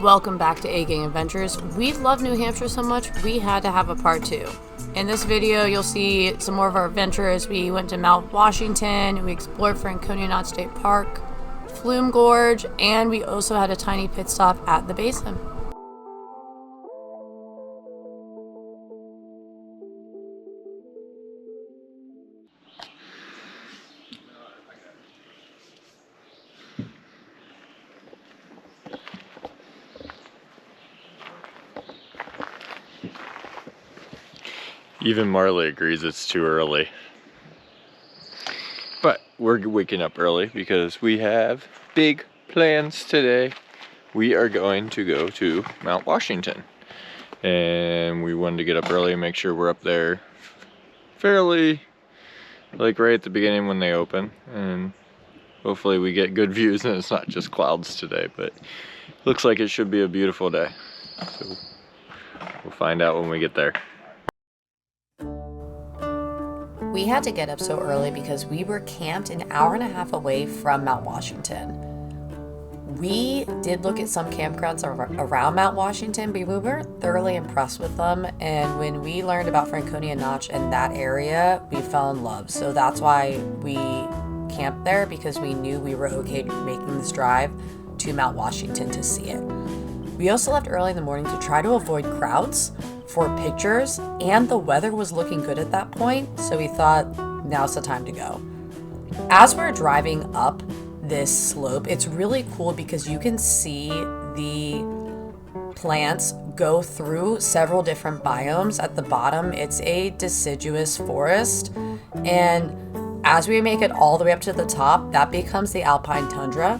Welcome back to A-Gang Adventures. We love New Hampshire so much, we had to have a part 2. In this video, you'll see some more of our adventures. We went to Mount Washington, we explored Franconia State Park, Flume Gorge, and we also had a tiny pit stop at the basin. Even Marley agrees it's too early. But we're waking up early because we have big plans today. We are going to go to Mount Washington. And we wanted to get up early and make sure we're up there fairly, like right at the beginning when they open. And hopefully we get good views and it's not just clouds today, but looks like it should be a beautiful day. So we'll find out when we get there. We had to get up so early because we were camped an hour and a half away from Mount Washington. We did look at some campgrounds around Mount Washington, but we weren't thoroughly impressed with them. And when we learned about Franconia Notch and that area, we fell in love. So that's why we camped there, because we knew we were okay making this drive to Mount Washington to see it. We also left early in the morning to try to avoid crowds for pictures, and the weather was looking good at that point, so we thought now's the time to go. As we're driving up this slope, it's really cool because you can see the plants go through several different biomes. At the bottom, it's a deciduous forest, and as we make it all the way up to the top, that becomes the alpine tundra.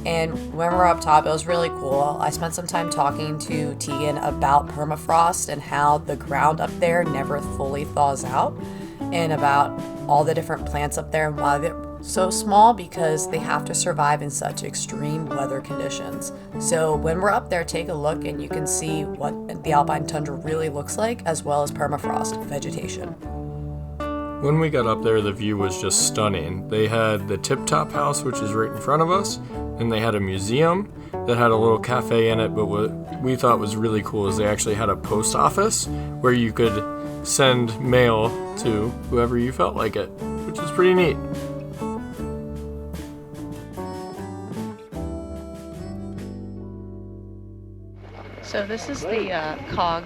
And when we're up top, it was really cool. I spent some time talking to Tegan about permafrost and how the ground up there never fully thaws out, and about all the different plants up there and why they're so small, because they have to survive in such extreme weather conditions. So when we're up there, take a look and you can see what the alpine tundra really looks like, as well as permafrost vegetation. When we got up there, the view was just stunning. They had the Tip Top House, which is right in front of us, and they had a museum that had a little cafe in it, but what we thought was really cool is they actually had a post office where you could send mail to whoever you felt like it, which is pretty neat. So this is the COG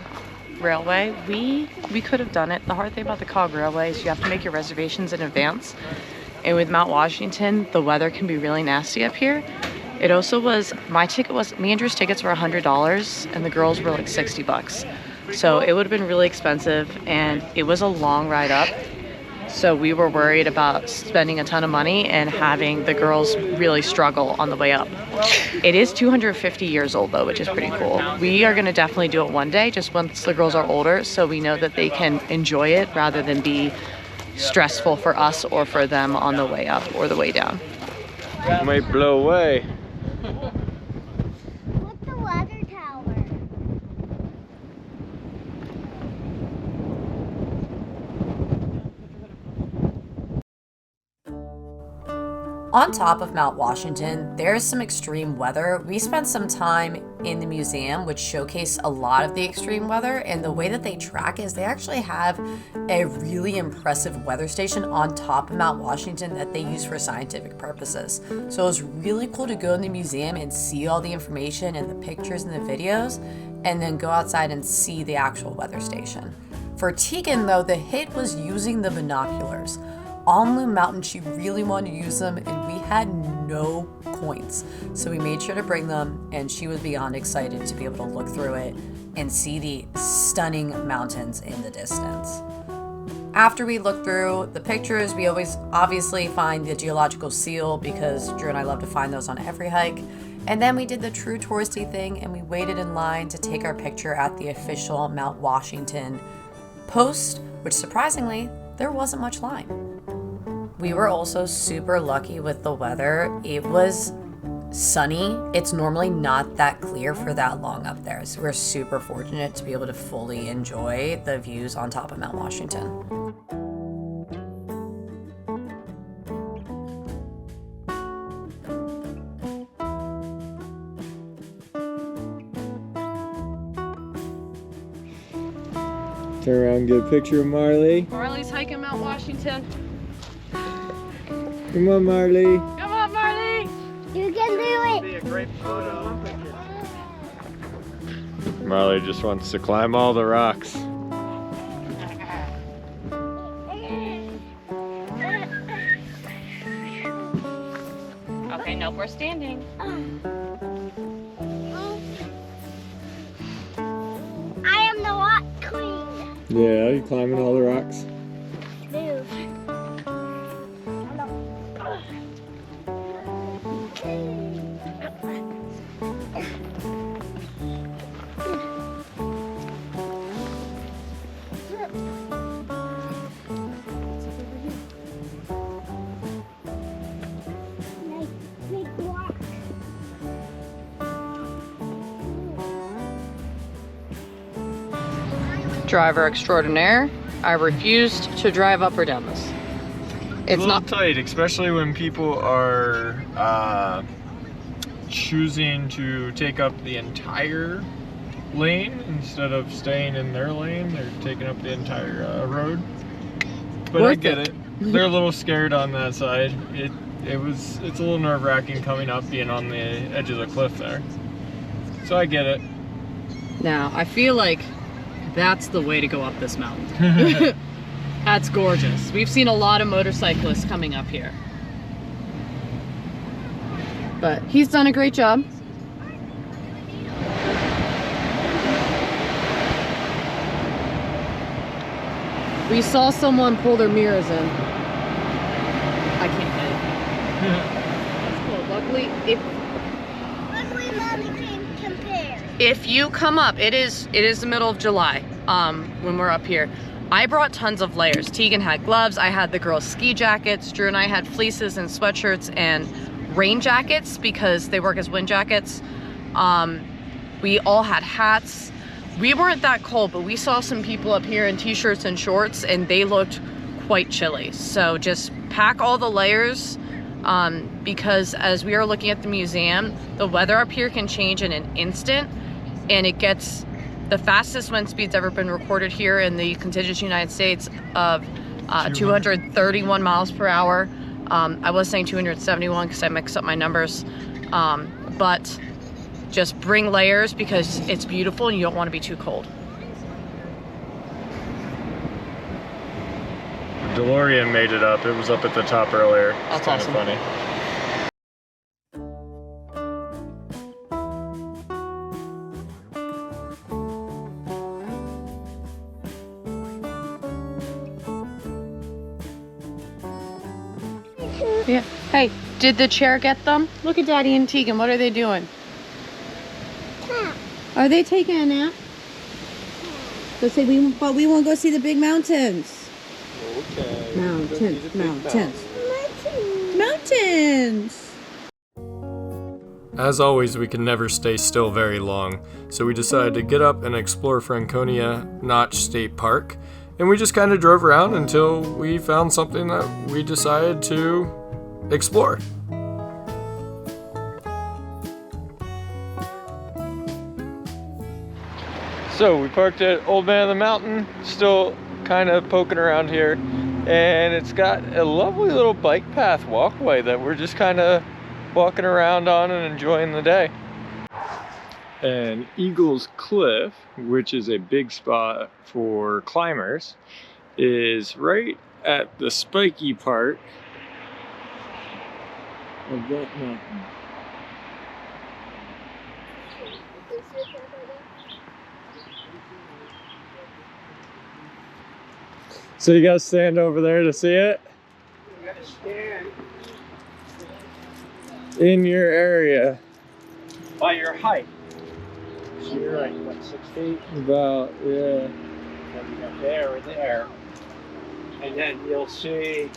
Railway. We could have done it. The hard thing about the COG Railway is you have to make your reservations in advance. And with Mount Washington, the weather can be really nasty up here. It also was, me and Drew's tickets were $100 and the girls were like $60. So it would have been really expensive, and it was a long ride up. So we were worried about spending a ton of money and having the girls really struggle on the way up. It is 250 years old though, which is pretty cool. We are gonna definitely do it one day, just once the girls are older, so we know that they can enjoy it rather than be stressful for us or for them on the way up or the way down. It might blow away. What's the weather tower? On top of Mount Washington, there's some extreme weather. We spent some time in the museum, which showcased a lot of the extreme weather, and the way that they track is they actually have a really impressive weather station on top of Mount Washington that they use for scientific purposes. So it was really cool to go in the museum and see all the information and the pictures and the videos, and then go outside and see the actual weather station. For Tegan though, the hit was using the binoculars. On Loom Mountain, she really wanted to use them, and we had no points. So we made sure to bring them, and she was beyond excited to be able to look through it and see the stunning mountains in the distance. After we looked through the pictures, we always obviously find the geological seal, because Drew and I love to find those on every hike. And then we did the true touristy thing, and we waited in line to take our picture at the official Mount Washington post, which surprisingly, there wasn't much line. We were also super lucky with the weather. It was sunny. It's normally not that clear for that long up there, so we're super fortunate to be able to fully enjoy the views on top of Mount Washington. Turn around and get a picture of Marley. Marley's hiking Mount Washington. Come on, Marley. Come on, Marley! You can do it. Be a great photo. Marley just wants to climb all the rocks. Okay, nope, we're standing. I am the rock queen. Yeah, you climbing all the rocks? Move. Driver extraordinaire, I refused to drive up or down this. It's a little not tight, especially when people are choosing to take up the entire lane instead of staying in their lane. They're taking up the entire road. But I Worth get it. it. They're a little scared on that side. It's a little nerve-wracking coming up, being on the edge of the cliff there. So I get it. Now, I feel like that's the way to go up this mountain. That's gorgeous. We've seen a lot of motorcyclists coming up here. But he's done a great job. We saw someone pull their mirrors in. I can't get it. That's cool. Luckily, Luckily, Mommy can compare. if you come up, it is the middle of July when we're up here. I brought tons of layers. Tegan had gloves, I had the girls' ski jackets, Drew and I had fleeces and sweatshirts and rain jackets because they work as wind jackets. We all had hats. We weren't that cold, but we saw some people up here in t-shirts and shorts and they looked quite chilly. So just pack all the layers because as we are looking at the museum, the weather up here can change in an instant and it gets the fastest wind speeds ever been recorded here in the contiguous United States of 231 miles per hour. I was saying 271 because I mixed up my numbers, but just bring layers because it's beautiful and you don't want to be too cold. DeLorean made it up. It was up at the top earlier. That's It's kind of awesome. funny. Yeah. Hey, did the chair get them? Look at Daddy and Tegan. What are they doing? Are they taking a nap? Go say but we won't go see the big mountains. Okay. Mountains. As always, we can never stay still very long, so we decided to get up and explore Franconia State Park, and we just kind of drove around until we found something that we decided to explore. So we parked at Old Man of the Mountain, still kind of poking around here, and it's got a lovely little bike path walkway that we're just kind of walking around on and enjoying the day. And Eagles Cliff, which is a big spot for climbers, is right at the spiky part of that mountain. So you gotta stand over there to see it? You gotta stand In your area. by your height. So you're like, what, 6 feet? About, yeah. And you got there or there. And then you'll see,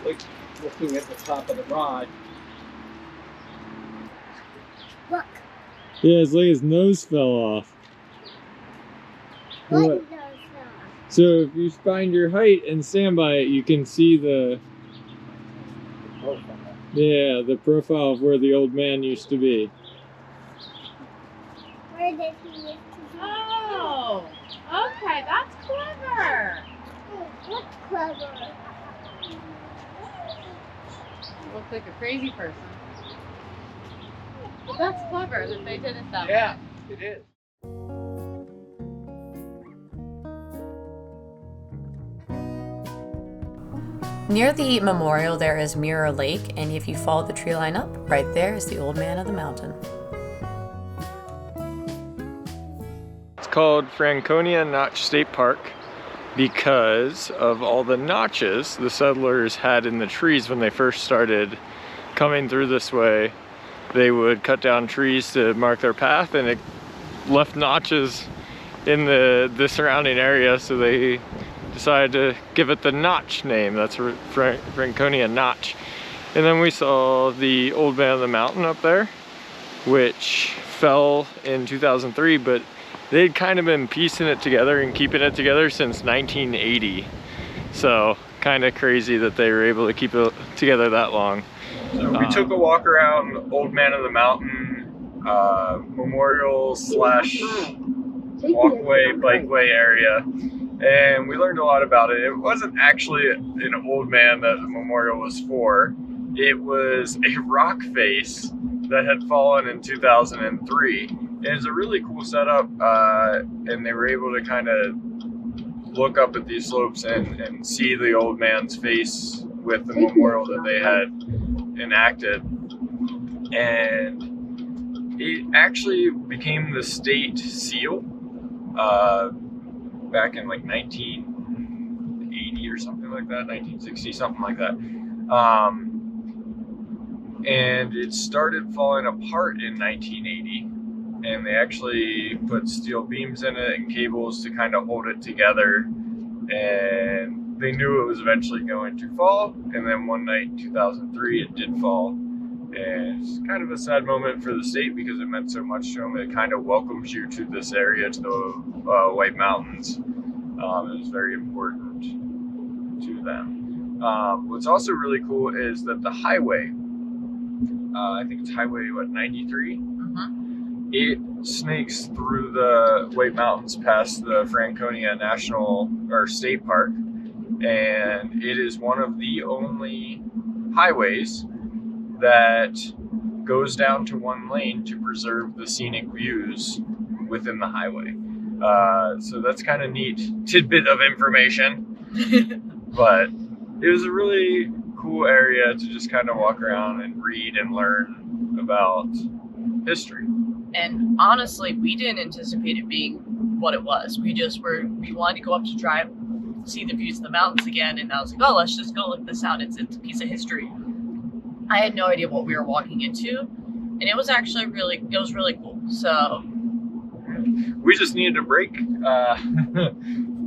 looking at the top of the rod, Look. Yeah, it's like his nose fell off. What? What? So if you find your height and stand by it, you can see the profile. the profile of where the old man used to be. Where did he used to be? Oh, okay, that's clever. What's clever? You look like a crazy person. But that's clever that they did it that way. Yeah, it is. Near the memorial, there is Mirror Lake, and if you follow the tree line up, right there is the old man of the mountain. It's called Franconia State Park because of all the notches the settlers had in the trees when they first started coming through this way. They would cut down trees to mark their path, and it left notches in the surrounding area, so they decided to give it the Notch name. That's Franconia Notch. And then we saw the old man of the mountain up there, which fell in 2003, but they'd kind of been piecing it together and keeping it together since 1980. So kind of crazy that they were able to keep it together that long. So we took a walk around Old Man of the Mountain memorial slash walkway, bikeway area. And we learned a lot about it. It wasn't actually an old man that the memorial was for. It was a rock face that had fallen in 2003. And it's a really cool setup, and they were able to kind of look up at these slopes and see the old man's face with the memorial that they had enacted. And it actually became the state seal back in like 1980 or something like that, 1960, something like that. And it started falling apart in 1980, and they actually put steel beams in it and cables to kind of hold it together, and they knew it was eventually going to fall. And then one night in 2003 it did fall, and it's kind of a sad moment for the state because it meant so much to them. It kind of welcomes you to this area, to the White Mountains. It was very important to them. What's also really cool is that the highway, I think it's highway 93? Mm-hmm. It snakes through the White Mountains past the Franconia State Park, and it is one of the only highways that goes down to one lane to preserve the scenic views within the highway. So that's kind of neat tidbit of information, but it was a really cool area to just kind of walk around and read and learn about history. And honestly, we didn't anticipate it being what it was. We wanted to go up to drive, see the views of the mountains again, and I was like, oh, let's just go look this out. It's a piece of history. I had no idea what we were walking into, and it was actually really cool. So we just needed a break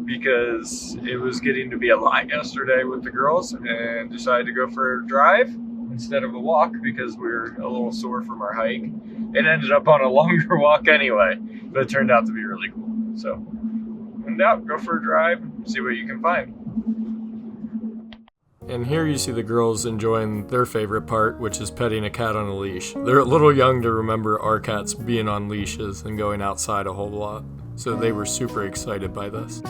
because it was getting to be a lot yesterday with the girls, and decided to go for a drive instead of a walk because we were a little sore from our hike. It ended up on a longer walk anyway, but it turned out to be really cool. So, in doubt, go for a drive, see what you can find. And here you see the girls enjoying their favorite part, which is petting a cat on a leash. They're a little young to remember our cats being on leashes and going outside a whole lot, so they were super excited by this.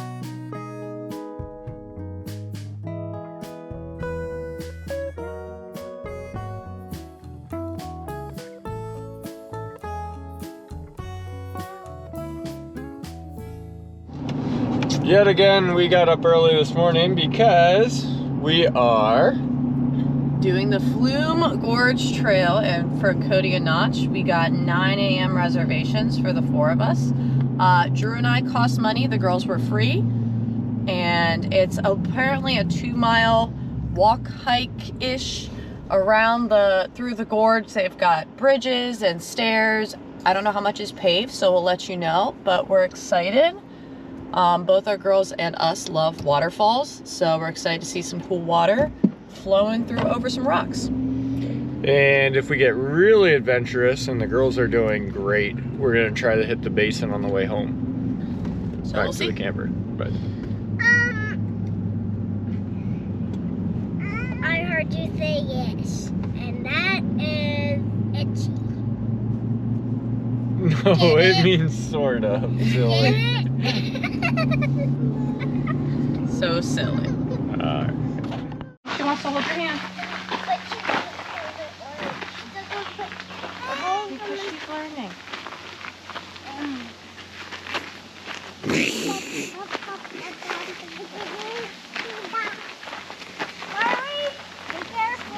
Yet again, we got up early this morning because we are doing the Flume Gorge Trail in Franconia Notch. We got 9 a.m. reservations for the 4 of us. Drew and I cost money. The girls were free. And it's apparently a 2-mile walk hike-ish through the gorge. They've got bridges and stairs. I don't know how much is paved, so we'll let you know, but we're excited. Both our girls and us love waterfalls, so we're excited to see some cool water flowing through over some rocks. And if we get really adventurous, and the girls are doing great, we're gonna try to hit the basin on the way home. So back we'll to see. the camper. But I heard you say yes, and that is itchy. No, it means sort of. Silly. So silly. Alright. She wants to hold your hand. Because she's learning.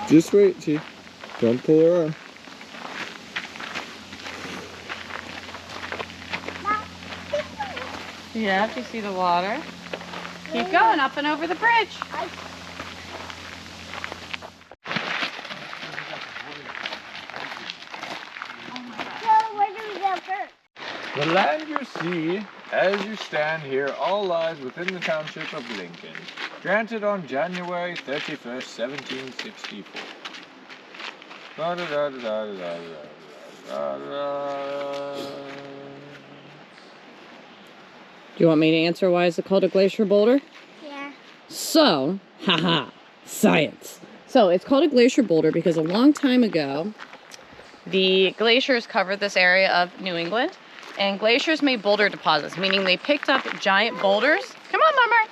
Just wait, T. Don't pull her arm. Yeah, do you see the water? Keep going up and over the bridge. The land you see as you stand here all lies within the township of Lincoln, granted on January 31st, 1764. Do you want me to answer why is it called a glacier boulder? Yeah. So, haha, science. So it's called a glacier boulder because a long time ago, the glaciers covered this area of New England, and glaciers made boulder deposits, meaning they picked up giant boulders. Come on, Mama.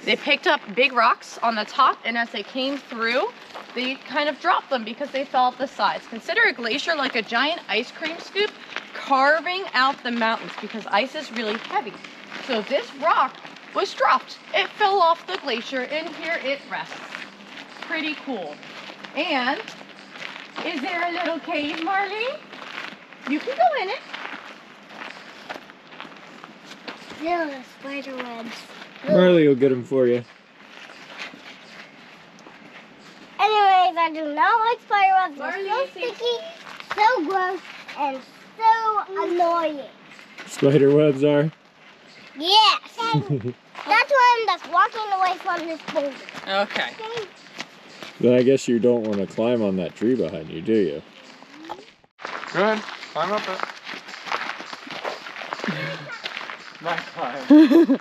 They picked up big rocks on the top, and as they came through, they kind of dropped them because they fell off the sides. Consider a glacier like a giant ice cream scoop carving out the mountains because ice is really heavy. So this rock was dropped. It fell off the glacier, and here it rests. Pretty cool. And is there a little cave, Marley? You can go in it. No, the spider webs. Marley will get them for you. Anyways, I do not like spider webs. They're Marley, so see- sticky, so gross, and so annoying. Spider webs are. Yes. That's why I'm just walking away from this boulder. Okay. Then I guess you don't want to climb on that tree behind you, do you? Go ahead, climb up it. Nice climb. I'm gonna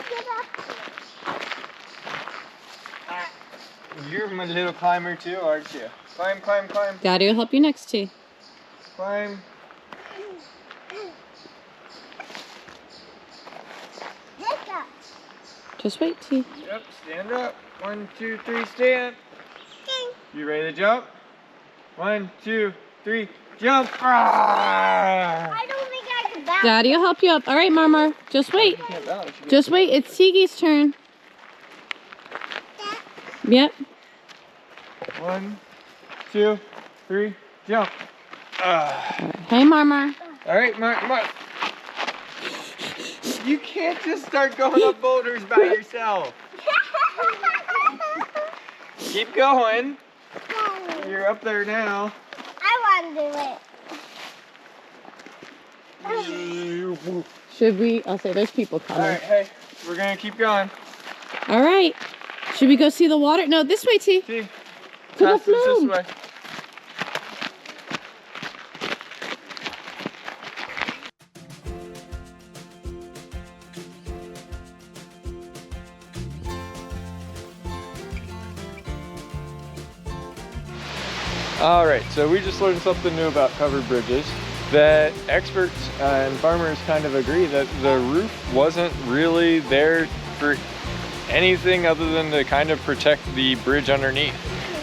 get up. You're my little climber too, aren't you? Climb, climb, climb, Daddy will help you next, T. climb. Take up. Just wait, T. Yep, stand up. 1, 2, 3, stand. You ready to jump? 1, 2, 3, jump! Ah! I don't think I can bounce. Daddy will help you up. All right, Mama. Just wait. Just wait. It's Tigi's turn. Yep. 1, 2, 3, jump. Ah. Hey, Mama. All right, Mark. You can't just start going up boulders by yourself. Keep going. You're up there now. I want to do it. Should we? I'll say there's people All coming. right, hey, we're gonna keep going. All right. Should we go see the water? No, this way, T. See, To the pass this flume. way. All right, so we just learned something new about covered bridges, that experts and farmers kind of agree that the roof wasn't really there for anything other than to kind of protect the bridge underneath.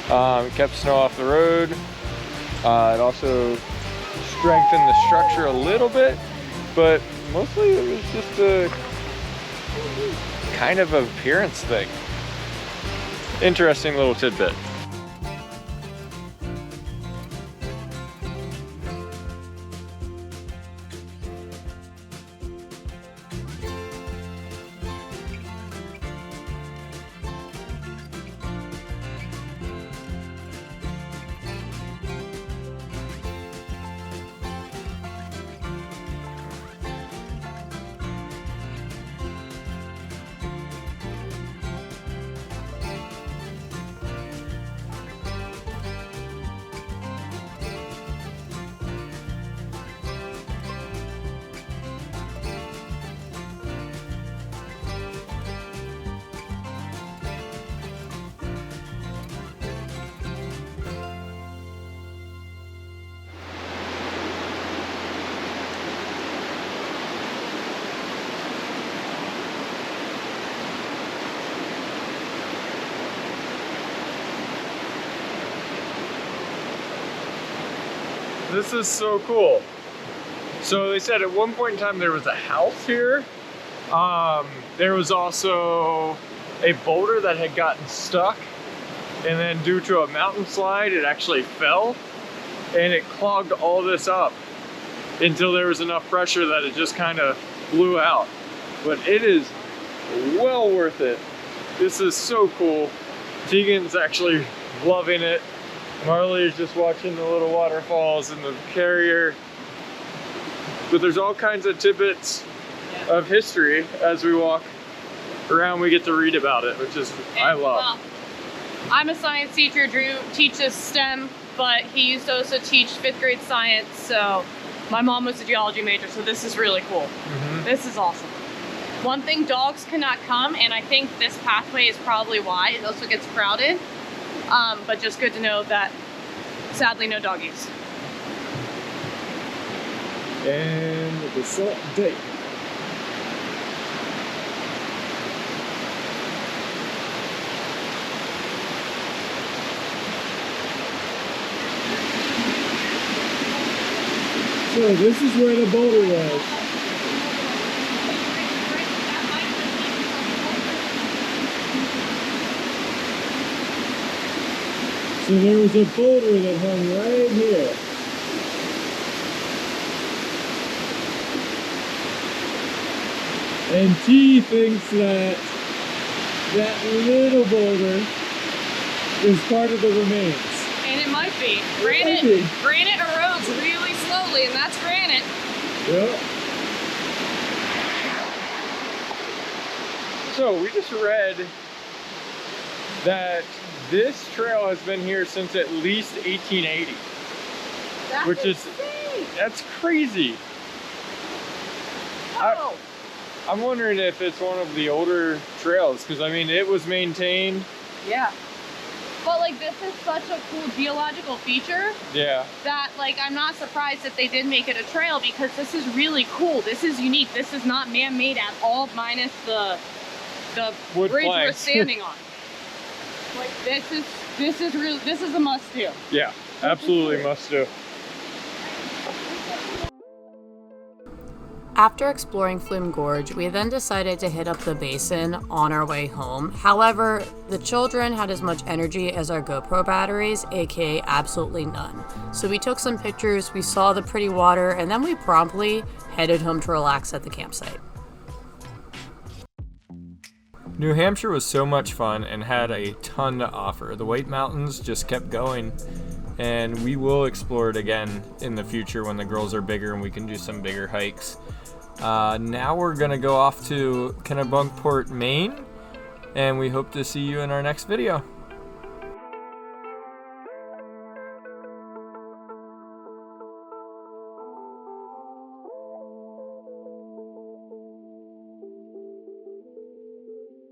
It kept snow off the road. It also strengthened the structure a little bit, but mostly it was just a kind of appearance thing. Interesting little tidbit. This is so cool. So they said at one point in time there was a house here. There was also a boulder that had gotten stuck, and then due to a mountain slide it actually fell and it clogged all this up until there was enough pressure that it just kind of blew out. But it is well worth it. This is so cool. Tegan's actually loving it. Marley is just watching the little waterfalls and the carrier. But there's all kinds of tidbits of history as we walk around. We get to read about it, which is I love. Well, I'm a science teacher. Drew teaches STEM, but he used to also teach 5th grade science. So my mom was a geology major, so this is really cool. This is awesome. One thing, dogs cannot come, and I think this pathway is probably why. It also gets crowded, but just good to know that sadly no doggies. And the salt date. So this is where the boulder was. So there was a boulder that hung right here. And T thinks that that little boulder is part of the remains. And it might be. Granite erodes really slowly, and that's granite. Yep. So we just read that this trail has been here since at least 1880. Which is insane. That's crazy. Oh. I'm wondering if it's one of the older trails, because I mean it was maintained. Yeah. But like this is such a cool geological feature. Yeah. That like I'm not surprised that they did make it a trail, because this is really cool. This is unique. This is not man-made at all, minus the Wood bridge planks. we're standing on. Like this is a must do. Yeah, absolutely must do. After exploring Flume Gorge, we then decided to hit up the basin on our way home. However, the children had as much energy as our GoPro batteries, aka absolutely none. So we took some pictures, we saw the pretty water, and then we promptly headed home to relax at the campsite. New Hampshire was so much fun and had a ton to offer. The White Mountains just kept going, and we will explore it again in the future when the girls are bigger and we can do some bigger hikes. Now we're gonna go off to Kennebunkport, Maine, and we hope to see you in our next video.